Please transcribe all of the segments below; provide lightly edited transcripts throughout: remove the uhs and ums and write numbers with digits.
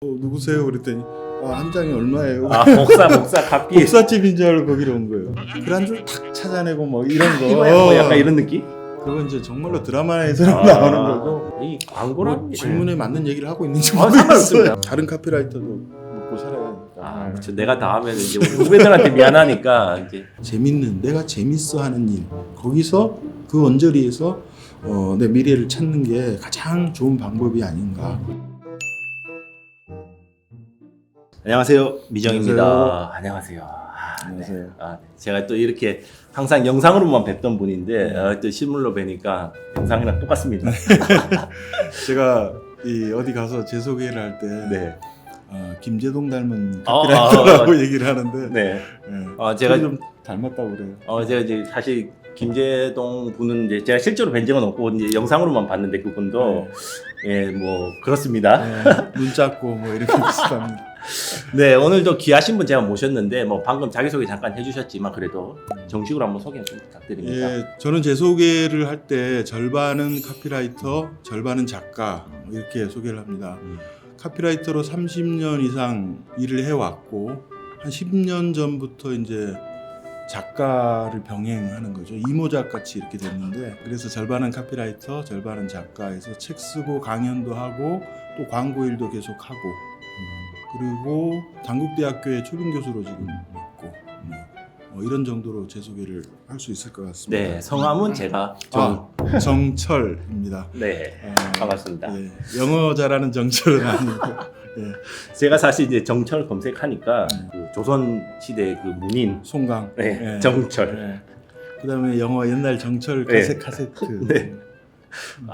누구세요? 그랬더니 한 장이 얼마예요? 복사 카피. 복사집인 줄 알고 거기로 온 거예요. 글 한 줄 탁 찾아내고 뭐 이런 거. 이거야 뭐 약간 이런 느낌? 그건 이제 정말로 드라마에서는 나오는 거고. 이 광고란 질문에 맞는 얘기를 하고 있는지 상관없습니다. 모르겠어요. 다른 카피라이터도 먹고 살아야 되니까. 그렇죠. 내가 다 하면 이제 우리 후배들한테 미안하니까 이제 재밌는 내가 재밌어 하는 일 거기서 그 언저리에서 내 미래를 찾는 게 가장 좋은 방법이 아닌가. 안녕하세요, 미정입니다. 안녕하세요. 안녕하세요. 제가 또 이렇게 항상 영상으로만 뵀던 분인데 또 실물로 뵈니까 영상이랑 똑같습니다. 제가 어디 가서 제 소개를 할 때 네. 김재동 닮은 카피라이터라고 얘기를 하는데 네. 제가 제가 좀 닮았다고 그래요. 제가 이제 사실 김재동 분은 이제 제가 실제로 뵌 적은 없고 이제 영상으로만 봤는데 그분도 뭐 그렇습니다. 눈 작고 뭐 이렇게 비슷합니다. 네, 오늘도 귀하신 분 제가 모셨는데 뭐 방금 자기소개 잠깐 해주셨지만 그래도 정식으로 한번 소개 좀 부탁드립니다. 예, 저는 제 소개를 할 때 절반은 카피라이터, 절반은 작가 이렇게 소개를 합니다. 카피라이터로 30년 이상 일을 해왔고 한 10년 전부터 이제 작가를 병행하는 거죠. 이모작 같이 이렇게 됐는데 그래서 절반은 카피라이터, 절반은 작가에서 책 쓰고 강연도 하고 또 광고 일도 계속 하고 그리고 단국대학교의 초빙 교수로 지금 있고 이런 정도로 제 소개를 할 수 있을 것 같습니다. 네, 성함은 제가 정철입니다. 네, 반갑습니다. 영어 잘하는 정철은 아니고 제가 사실 이제 정철 검색하니까 그 조선 시대 그 문인 송강, 정철. 그다음에 영어 옛날 정철 카세트. 네.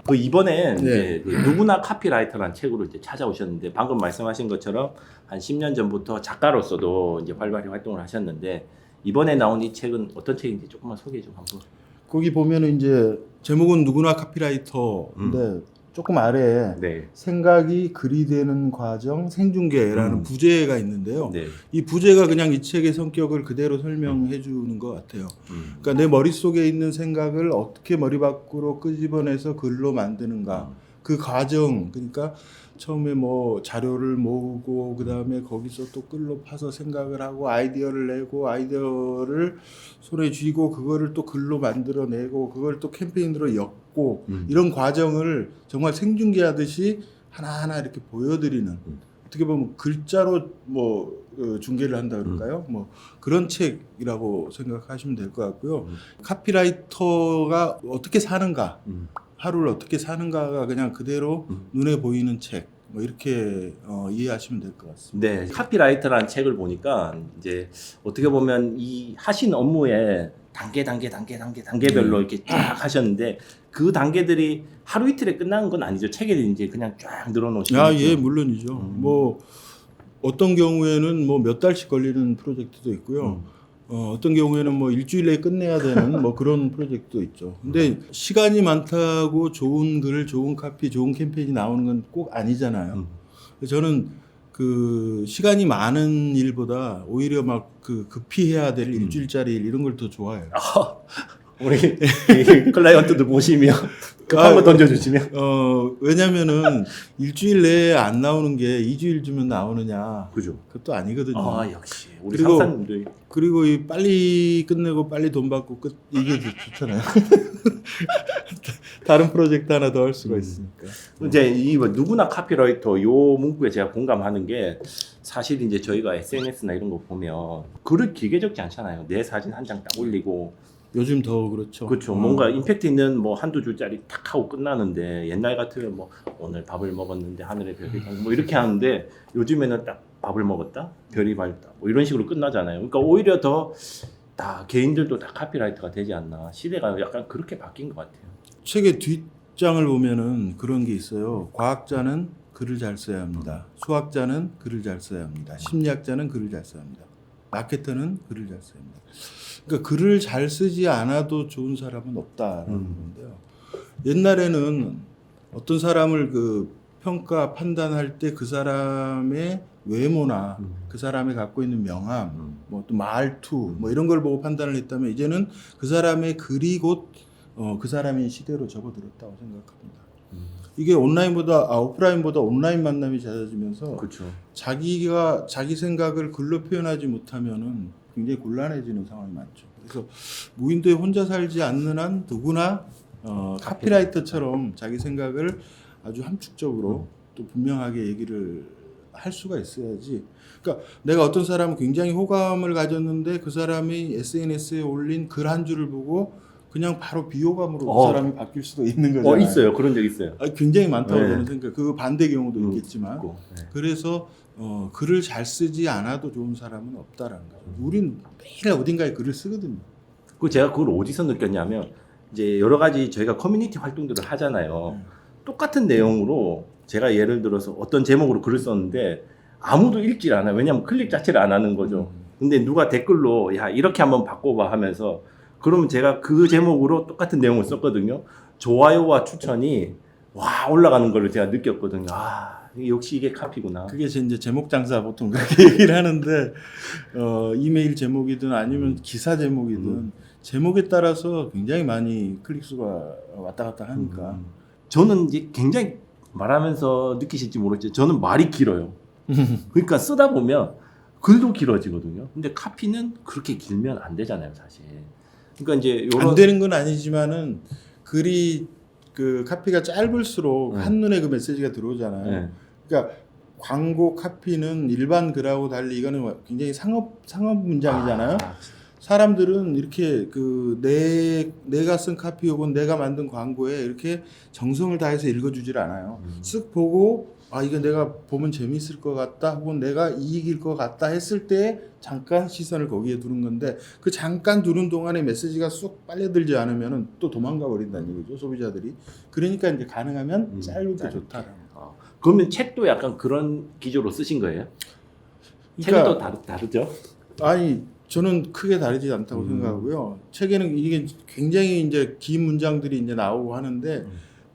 그 이번에 이제 누구나 카피라이터라는 책으로 이제 찾아오셨는데 방금 말씀하신 것처럼 한 10년 전부터 작가로서도 이제 활발히 활동을 하셨는데 이번에 나온 이 책은 어떤 책인지 조금만 소개 좀 한번. 거기 보면은 이제 제목은 누구나 카피라이터인데 조금 아래에 생각이 글이 되는 과정 생중계라는 부제가 있는데요. 이 부제가 그냥 이 책의 성격을 그대로 설명해 주는 것 같아요. 그러니까 내 머릿속에 있는 생각을 어떻게 머리 밖으로 끄집어내서 글로 만드는가. 그 과정, 그러니까 처음에 뭐 자료를 모으고 그다음에 거기서 또 끌로 파서 생각을 하고 아이디어를 내고 아이디어를 손에 쥐고 그거를 또 글로 만들어내고 그걸 또 캠페인으로 엮고 이런 과정을 정말 생중계하듯이 하나하나 이렇게 보여드리는 어떻게 보면 글자로 뭐 중계를 한다 그럴까요? 뭐 그런 책이라고 생각하시면 될 것 같고요. 카피라이터가 어떻게 사는가 하루를 어떻게 사는가가 그냥 그대로 눈에 보이는 책, 뭐 이렇게 이해하시면 될 것 같습니다. 네, 카피라이터라는 책을 보니까 이제 어떻게 보면 이 하신 업무에 단계별로 이렇게 쫙 하셨는데 그 단계들이 하루 이틀에 끝나는 건 아니죠. 책에 이제 그냥 쫙 늘어놓으시는. 예, 물론이죠. 뭐 어떤 경우에는 뭐 몇 달씩 걸리는 프로젝트도 있고요. 어떤 경우에는 뭐 일주일 내에 끝내야 되는 뭐 그런 프로젝트도 있죠. 근데 시간이 많다고 좋은 글, 좋은 카피, 좋은 캠페인이 나오는 건 꼭 아니잖아요. 저는 그 시간이 많은 일보다 오히려 막 그 급히 해야 될 일주일짜리 일 이런 걸 더 좋아해요. 우리 클라이언트들 보시면 급한 거 던져주시면. 왜냐면은 일주일 내에 안 나오는 게 2주일 주면 나오느냐. 그죠. 그것도 아니거든요. 역시 우리 상사님들. 그리고 이 빨리 끝내고 빨리 돈 받고 이게 좋잖아요. 다른 프로젝트 하나 더 할 수가 있으니까. 이제 이 누구나 카피라이터 요 문구에 제가 공감하는 게 사실 이제 저희가 SNS나 이런 거 보면 글을 길게 적지 않잖아요. 내 사진 한 장 딱 올리고. 요즘 더 그렇죠. 그렇죠. 뭔가 임팩트 있는 뭐 한두 줄짜리 탁 하고 끝나는데 옛날 같으면 뭐 오늘 밥을 먹었는데 하늘의 별이 뭐 이렇게 하는데 요즘에는 딱 밥을 먹었다 별이 밝다 뭐 이런 식으로 끝나잖아요. 그러니까 오히려 더 다 개인들도 다 카피라이터가 되지 않나. 시대가 약간 그렇게 바뀐 것 같아요. 책의 뒷장을 보면은 그런 게 있어요. 과학자는 글을 잘 써야 합니다. 수학자는 글을 잘 써야 합니다. 심리학자는 글을 잘 써야 합니다. 마케터는 글을 잘 써야 합니다. 그러니까 글을 잘 쓰지 않아도 좋은 사람은 없다라는 건데요. 옛날에는 어떤 사람을 그 평가 판단할 때 그 사람의 외모나 그 사람이 갖고 있는 명함, 뭐 또 말투, 뭐 이런 걸 보고 판단을 했다면 이제는 그 사람의 글이 곧 그 사람이 시대로 접어들었다고 생각합니다. 이게 오프라인보다 온라인 만남이 잦아지면서 그렇죠. 자기가 자기 생각을 글로 표현하지 못하면은 굉장히 곤란해지는 상황이 많죠. 그래서 무인도에 혼자 살지 않는 한 누구나 카피라이터처럼 자기 생각을 아주 함축적으로 또 분명하게 얘기를 할 수가 있어야지. 그러니까 내가 어떤 사람은 굉장히 호감을 가졌는데 그 사람이 SNS에 올린 글 한 줄을 보고 그냥 바로 비호감으로 그 사람이 바뀔 수도 있는 거잖아요. 있어요. 그런 적 있어요. 굉장히 많다고 네. 저는 생각해요. 그 반대 경우도 있겠지만. 네. 그래서 글을 잘 쓰지 않아도 좋은 사람은 없다라는 거죠. 우린 매일 어딘가에 글을 쓰거든요. 그 제가 그걸 어디서 느꼈냐면 이제 여러 가지 저희가 커뮤니티 활동들을 하잖아요. 똑같은 내용으로 제가 예를 들어서 어떤 제목으로 글을 썼는데 아무도 읽질 않아요. 왜냐하면 클릭 자체를 안 하는 거죠. 근데 누가 댓글로 야 이렇게 한번 바꿔봐 하면서 그러면 제가 그 제목으로 똑같은 내용을 썼거든요. 좋아요와 추천이 와 올라가는 걸 제가 느꼈거든요. 아 역시 이게 카피구나. 그게 이제 제목 장사 보통 그렇게 얘기를 하는데 이메일 제목이든 아니면 기사 제목이든 제목에 따라서 굉장히 많이 클릭 수가 왔다 갔다 하니까. 저는 이제 굉장히 말하면서 느끼실지 모르겠지만 저는 말이 길어요. 그러니까 쓰다 보면 글도 길어지거든요. 근데 카피는 그렇게 길면 안 되잖아요, 사실. 그러니까 이제 안 되는 건 아니지만은 글이 그 카피가 짧을수록 한눈에 그 메시지가 들어오잖아요. 그러니까 광고 카피는 일반 글하고 달리 이거는 굉장히 상업 문장이잖아요. 사람들은 이렇게 그 내가 쓴 카피 혹은 내가 만든 광고에 이렇게 정성을 다해서 읽어주질 않아요. 쓱 보고 이거 내가 보면 재미있을 것 같다 혹은 내가 이익일 것 같다 했을 때 잠깐 시선을 거기에 두는 건데 그 잠깐 두는 동안에 메시지가 쑥 빨려들지 않으면 또 도망가 버린다는 얘기죠, 소비자들이. 그러니까 이제 가능하면 짧게 좋다. 그러면 책도 약간 그런 기조로 쓰신 거예요? 그러니까, 책은 또 다르죠? 아니 저는 크게 다르지 않다고 생각하고요. 책에는 이게 굉장히 이제 긴 문장들이 이제 나오고 하는데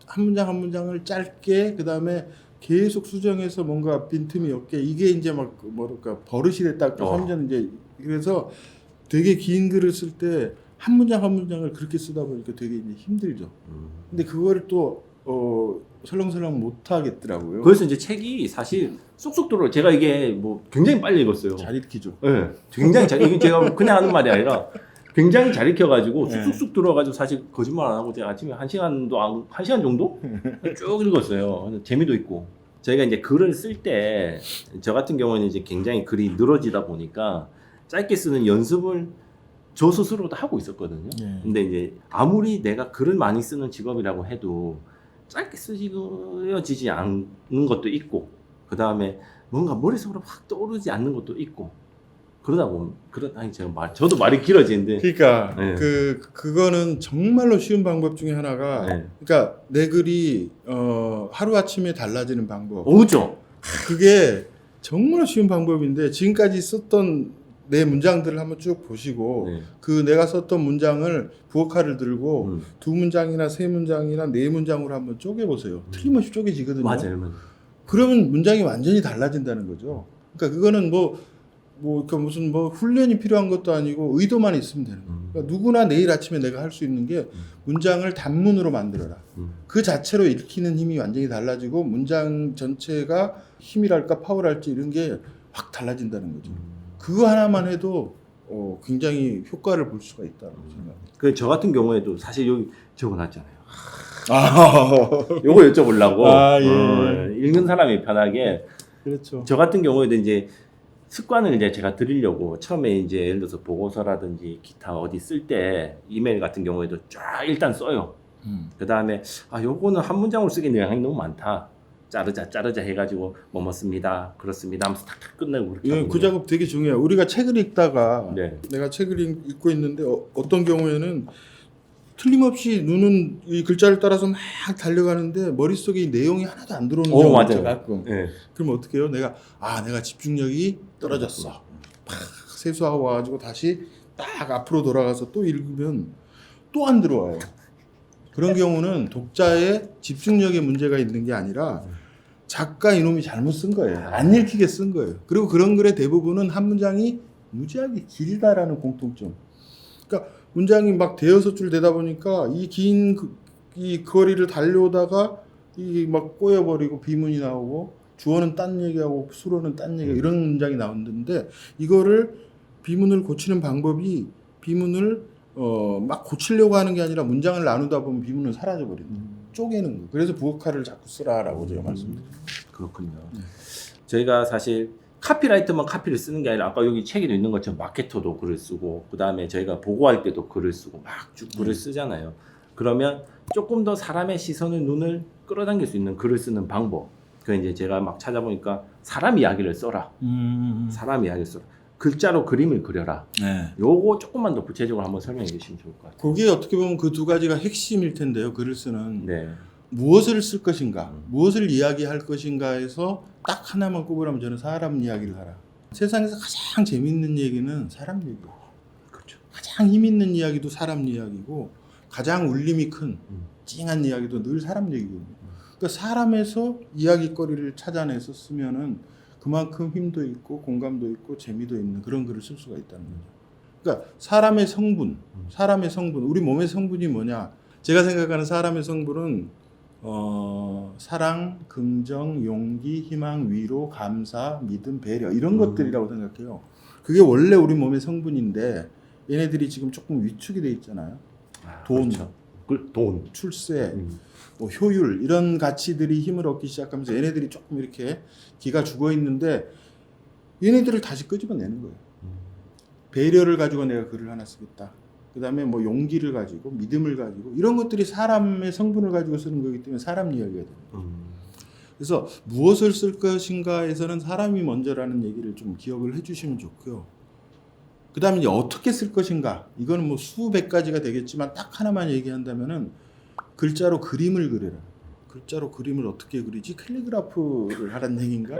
한 문장 한 문장을 짧게 그다음에 계속 수정해서 뭔가 빈틈이 없게 이게 이제 막 뭐랄까 버릇이 됐다. 점점 이제 그래서 되게 긴 글을 쓸 때 한 문장 한 문장을 그렇게 쓰다 보니까 되게 이제 힘들죠. 근데 그거를 또 설렁설렁 못 하겠더라고요. 그래서 이제 책이 사실 쏙쏙 들어요. 제가 이게 뭐 굉장히 빨리 읽었어요. 잘 읽히죠. 네, 굉장히 잘. 이게 제가 그냥 하는 말이 아니라 굉장히 잘 읽혀가지고 쑥쑥 들어가지고 사실 거짓말 안 하고 제가 아침에 1시간 정도 쭉 읽었어요. 재미도 있고. 저희가 이제 글을 쓸 때 저 같은 경우는 이제 굉장히 글이 늘어지다 보니까 짧게 쓰는 연습을 저 스스로도 하고 있었거든요. 근데 이제 아무리 내가 글을 많이 쓰는 직업이라고 해도 짧게 쓰여지지 않는 것도 있고 그 다음에 뭔가 머릿속으로 확 떠오르지 않는 것도 있고 아니 저도 말이 길어지는데 그러니까 그거는 정말로 쉬운 방법 중에 하나가 그러니까 내 글이 하루 아침에 달라지는 방법. 그렇죠. 그게 정말 쉬운 방법인데 지금까지 썼던 내 문장들을 한번 쭉 보시고 그 내가 썼던 문장을 부엌칼을 들고 두 문장이나 세 문장이나 네 문장으로 한번 쪼개보세요. 틀림없이 쪼개지거든요. 맞아요. 그러면 문장이 완전히 달라진다는 거죠. 그러니까 그거는 그러니까 무슨 훈련이 필요한 것도 아니고 의도만 있으면 되는 거예요. 그러니까 누구나 내일 아침에 내가 할 수 있는 게 문장을 단문으로 만들어라. 그 자체로 읽히는 힘이 완전히 달라지고 문장 전체가 힘이랄까 파워랄지 이런 게 확 달라진다는 거죠. 그거 하나만 해도 굉장히 효과를 볼 수가 있다고 생각합니다. 저 같은 경우에도 사실 여기 적어놨잖아요. 요거 여쭤보려고 읽는 사람이 편하게. 그렇죠. 저 같은 경우에도 이제 습관을 이제 제가 드리려고 처음에 이제 예를 들어서 보고서라든지 기타 어디 쓸 때 이메일 같은 경우에도 쫙 일단 써요. 그 다음에 요거는 한 문장으로 쓰기엔 내용이 너무 많다. 자르자 해가지고 뭐뭐 씁니다. 그렇습니다. 하면서 탁탁 끝내고 그렇게. 그 작업 되게 중요해요. 우리가 책을 읽다가 내가 책을 읽고 있는데 어떤 경우에는 틀림없이 눈은 이 글자를 따라서 막 달려가는데 머릿속에 이 내용이 하나도 안 들어오는 경우가 있죠, 가끔. 그럼 어떻게 해요? 내가 집중력이 떨어졌어. 팍 세수하고 와가지고 다시 딱 앞으로 돌아가서 또 읽으면 또 안 들어와요. 그런 경우는 독자의 집중력에 문제가 있는 게 아니라 작가 이놈이 잘못 쓴 거예요. 안 읽히게 쓴 거예요. 그리고 그런 글의 대부분은 한 문장이 무지하게 길다라는 공통점. 그러니까 문장이 막 대여섯 줄 되다 보니까 이 긴 이 거리를 달려오다가 이게 막 꼬여버리고 비문이 나오고 주어는 딴 얘기하고 수로는 딴 얘기 이런 문장이 나오는데 이거를 비문을 고치는 방법이 비문을 막 고치려고 하는 게 아니라 문장을 나누다 보면 비문은 사라져 버린다. 쪼개는 거. 그래서 부호카를 자꾸 쓰라라고 제가 말씀드립니다. 그렇군요. 저희가 사실 카피라이터만 카피를 쓰는 게 아니라 아까 여기 책에도 있는 것처럼 마케터도 글을 쓰고 그 다음에 저희가 보고할 때도 글을 쓰고 막 쭉 글을 쓰잖아요. 그러면 조금 더 사람의 시선을 눈을 끌어당길 수 있는 글을 쓰는 방법. 그 이제 제가 막 찾아보니까 사람 이야기를 써라. 사람 이야기를 써라. 글자로 그림을 그려라. 네. 요거 조금만 더 구체적으로 한번 설명해 주시면 좋을 것 같아요. 거기에 어떻게 보면 그 두 가지가 핵심일 텐데요. 글을 쓰는 네. 무엇을 쓸 것인가, 무엇을 이야기할 것인가에서 딱 하나만 꼽으라면 저는 사람 이야기를 하라. 세상에서 가장 재밌는 얘기는 사람 얘기예요. 그렇죠. 가장 힘 있는 이야기도 사람 이야기고 가장 울림이 큰 찡한 이야기도 늘 사람 얘기거든요. 그러니까 사람에서 이야기거리를 찾아내서 쓰면은 그만큼 힘도 있고 공감도 있고 재미도 있는 그런 글을 쓸 수가 있다는 거죠. 그러니까 사람의 성분, 우리 몸의 성분이 뭐냐? 제가 생각하는 사람의 성분은 사랑, 긍정, 용기, 희망, 위로, 감사, 믿음, 배려 이런 것들이라고 생각해요. 그게 원래 우리 몸의 성분인데 얘네들이 지금 조금 위축이 돼 있잖아요. 돈, 그렇죠. 돈, 출세, 뭐 효율 이런 가치들이 힘을 얻기 시작하면서 얘네들이 조금 이렇게 기가 죽어 있는데 얘네들을 다시 끄집어내는 거예요. 배려를 가지고 내가 글을 하나 쓰겠다. 그 다음에 뭐 용기를 가지고 믿음을 가지고 이런 것들이 사람의 성분을 가지고 쓰는 거기 때문에 사람 이야기가 됩니다. 그래서 무엇을 쓸 것인가에서는 사람이 먼저라는 얘기를 좀 기억을 해주시면 좋고요. 그 다음에 이제 어떻게 쓸 것인가 이거는 뭐 수백 가지가 되겠지만 딱 하나만 얘기한다면은 글자로 그림을 그려라. 글자로 그림을 어떻게 그리지? 캘리그라프를 하라는 얘기인가?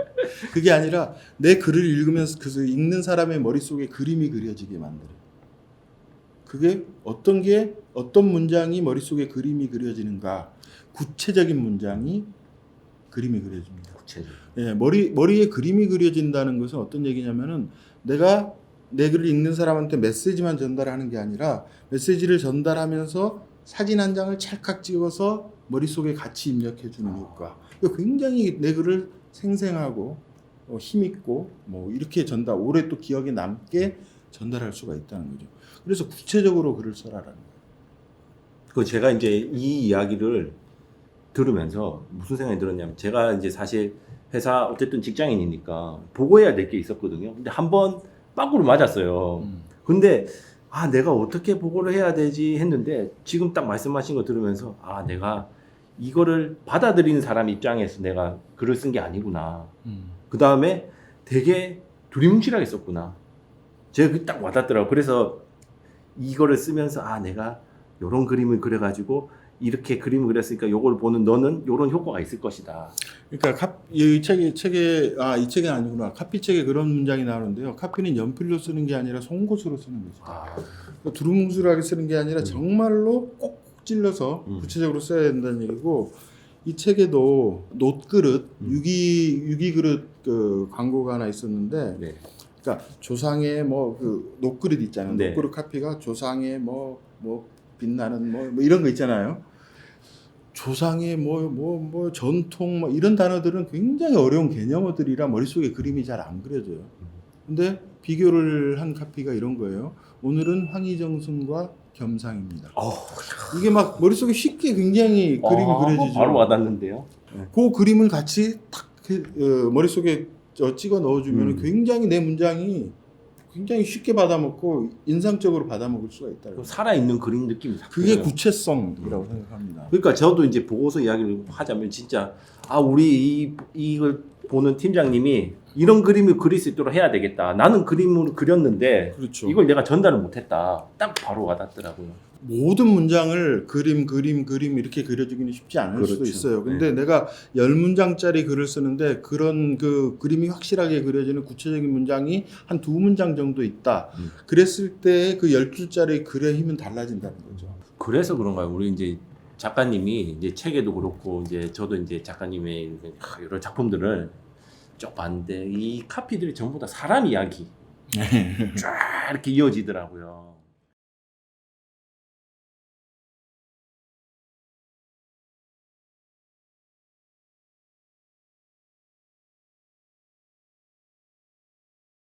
그게 아니라 내 글을 읽으면서 그 읽는 사람의 머릿속에 그림이 그려지게 만들어. 그게 어떤 문장이 머릿속에 그림이 그려지는가? 구체적인 문장이 그림이 그려집니다. 구체적. 예, 머리에 그림이 그려진다는 것은 어떤 얘기냐면은 내가 내 글을 읽는 사람한테 메시지만 전달하는 게 아니라 메시지를 전달하면서 사진 한 장을 찰칵 찍어서 머릿속에 같이 입력해 주는 효과. 굉장히 내 글을 생생하고 힘있고 뭐 이렇게 오래 또 기억에 남게 전달할 수가 있다는 거죠. 그래서 구체적으로 글을 써라라는 거예요. 그 제가 이제 이 이야기를 들으면서 무슨 생각이 들었냐면 제가 이제 사실 회사 어쨌든 직장인이니까 보고해야 될 게 있었거든요. 근데 한번 빠꾸를 맞았어요. 근데 내가 어떻게 보고를 해야 되지 했는데 지금 딱 말씀하신 거 들으면서 내가 이거를 받아들이는 사람 입장에서 내가 글을 쓴 게 아니구나. 그 다음에 되게 두리뭉실하게 썼구나. 제가 그게 딱 와닿더라고요. 그래서 이거를 쓰면서 내가 요런 그림을 그려가지고 이렇게 그림을 그렸으니까 요걸 보는 너는 요런 효과가 있을 것이다. 그러니까 이 책이 아니구나. 카피 책에 그런 문장이 나오는데요. 카피는 연필로 쓰는 게 아니라 송곳으로 쓰는 거죠. 그러니까 두루뭉술하게 쓰는 게 아니라 정말로 꼭 찔러서 구체적으로 써야 된다는 얘기고 이 책에도 노트그릇, 유기 그릇 그 광고가 하나 있었는데 네. 그러니까 조상의 뭐 그 노트그릇 있잖아요. 네. 노트그릇 카피가 조상의 뭐 빛나는 뭐 이런 거 있잖아요. 조상의 뭐 전통 뭐 이런 단어들은 굉장히 어려운 개념어들이라 머릿속에 그림이 잘 안 그려져요. 근데 비교를 한 카피가 이런 거예요. 오늘은 황희정승과 겸상입니다. 이게 막 머릿속에 쉽게 굉장히 그림이 그려지죠. 바로 와닿는데요. 그 그림을 같이 탁 머릿속에 찍어 넣어주면 굉장히 내 문장이 굉장히 쉽게 받아먹고 인상적으로 받아먹을 수가 있다. 살아있는 그림 느낌이 그게 들어요. 구체성이라고 생각합니다. 그러니까 저도 이제 보고서 이야기를 하자면 진짜 우리 이걸 보는 팀장님이 이런 그림을 그릴 수 있도록 해야 되겠다. 나는 그림을 그렸는데 그렇죠. 이걸 내가 전달을 못했다. 딱 바로 와닿더라고요. 모든 문장을 그림 이렇게 그려주기는 쉽지 않을 수도 있어요. 근데 내가 10문장짜리 글을 쓰는데 그런 그 그림이 확실하게 그려지는 구체적인 문장이 한 2문장 정도 있다. 그랬을 때 그 10줄짜리 글의 힘은 달라진다는 거죠. 그래서 그런가요? 우리 이제 작가님이 이제 책에도 그렇고 이제 저도 이제 작가님의 여러 작품들을 쭉 봤는데 이 카피들이 전부 다 사람 이야기 쫙 이렇게 이어지더라고요.